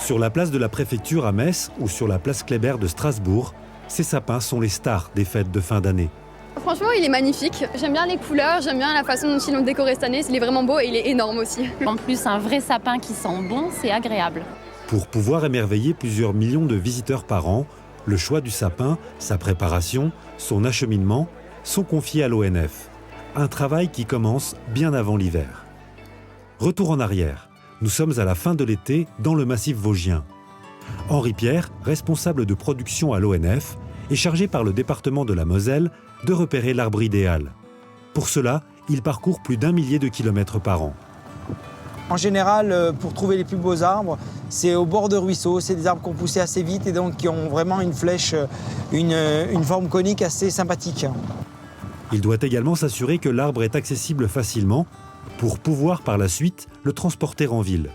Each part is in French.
Sur la place de la préfecture à Metz ou sur la place Kléber de Strasbourg, ces sapins sont les stars des fêtes de fin d'année. Franchement, il est magnifique. J'aime bien les couleurs, j'aime bien la façon dont ils l'ont décoré cette année. Il est vraiment beau et il est énorme aussi. En plus, un vrai sapin qui sent bon, c'est agréable. Pour pouvoir émerveiller plusieurs millions de visiteurs par an, le choix du sapin, sa préparation, son acheminement sont confiés à l'ONF. Un travail qui commence bien avant l'hiver. Retour en arrière. Nous sommes à la fin de l'été dans le massif vosgien. Henri Pierre, responsable de production à l'ONF, est chargé par le département de la Moselle de repérer l'arbre idéal. Pour cela, il parcourt plus d'1 millier de kilomètres par an. En général, pour trouver les plus beaux arbres, c'est au bord de ruisseaux. C'est des arbres qui ont poussé assez vite et donc qui ont vraiment une flèche, une forme conique assez sympathique. Il doit également s'assurer que l'arbre est accessible facilement pour pouvoir par la suite le transporter en ville.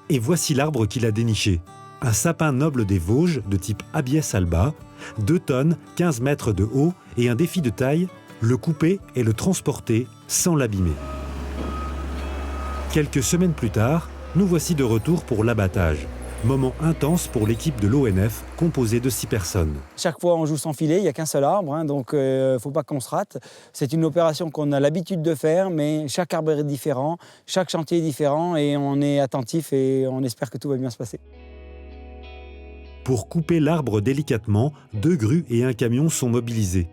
Et voici l'arbre qu'il a déniché. Un sapin noble des Vosges de type Abies alba, 2 tonnes, 15 mètres de haut et un défi de taille, le couper et le transporter sans l'abîmer. Quelques semaines plus tard, nous voici de retour pour l'abattage. Moment intense pour l'équipe de l'ONF, composée de 6 personnes. Chaque fois, on joue sans filet, il n'y a qu'un seul arbre, donc il ne faut pas qu'on se rate. C'est une opération qu'on a l'habitude de faire, mais chaque arbre est différent, chaque chantier est différent et on est attentif et on espère que tout va bien se passer. Pour couper l'arbre délicatement, 2 grues et un camion sont mobilisés.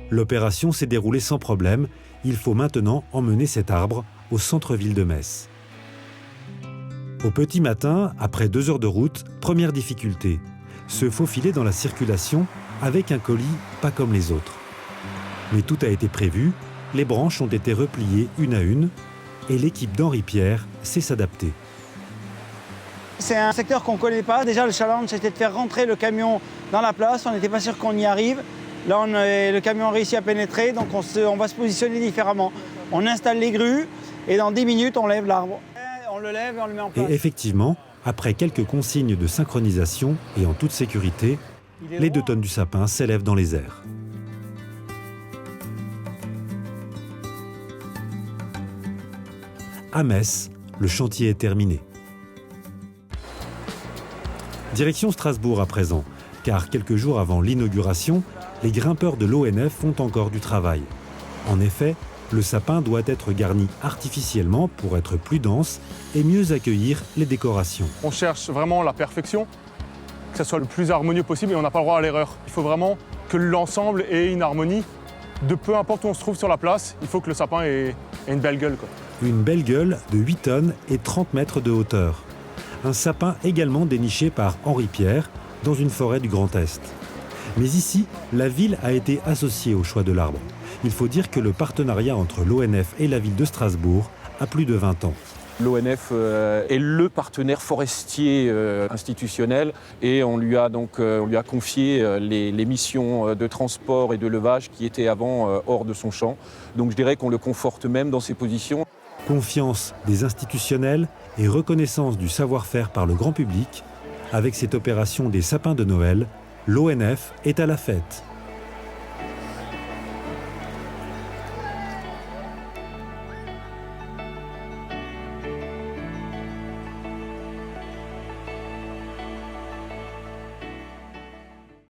L'opération s'est déroulée sans problème. Il faut maintenant emmener cet arbre au centre-ville de Metz. Au petit matin, après 2 heures de route, première difficulté, se faufiler dans la circulation avec un colis pas comme les autres. Mais tout a été prévu, les branches ont été repliées une à une et l'équipe d'Henri Pierre sait s'adapter. C'est un secteur qu'on ne connaît pas. Déjà, le challenge, c'était de faire rentrer le camion dans la place. On n'était pas sûr qu'on y arrive. Là, le camion a réussi à pénétrer, donc on va se positionner différemment. On installe les grues et dans 10 minutes, on lève l'arbre. On le lève et on le met en place. Et effectivement, après quelques consignes de synchronisation et en toute sécurité, les 2 tonnes du sapin s'élèvent dans les airs. À Metz, le chantier est terminé. Direction Strasbourg à présent, car quelques jours avant l'inauguration, les grimpeurs de l'ONF font encore du travail. En effet, le sapin doit être garni artificiellement pour être plus dense et mieux accueillir les décorations. On cherche vraiment la perfection, que ce soit le plus harmonieux possible et on n'a pas le droit à l'erreur. Il faut vraiment que l'ensemble ait une harmonie. De peu importe où on se trouve sur la place, il faut que le sapin ait une belle gueule, quoi. Une belle gueule de 8 tonnes et 30 mètres de hauteur. Un sapin également déniché par Henri Pierre dans une forêt du Grand Est. Mais ici, la ville a été associée au choix de l'arbre. Il faut dire que le partenariat entre l'ONF et la ville de Strasbourg a plus de 20 ans. L'ONF est le partenaire forestier institutionnel et on lui a confié les missions de transport et de levage qui étaient avant hors de son champ. Donc je dirais qu'on le conforte même dans ses positions. Confiance des institutionnels et reconnaissance du savoir-faire par le grand public. Avec cette opération des sapins de Noël, l'ONF est à la fête.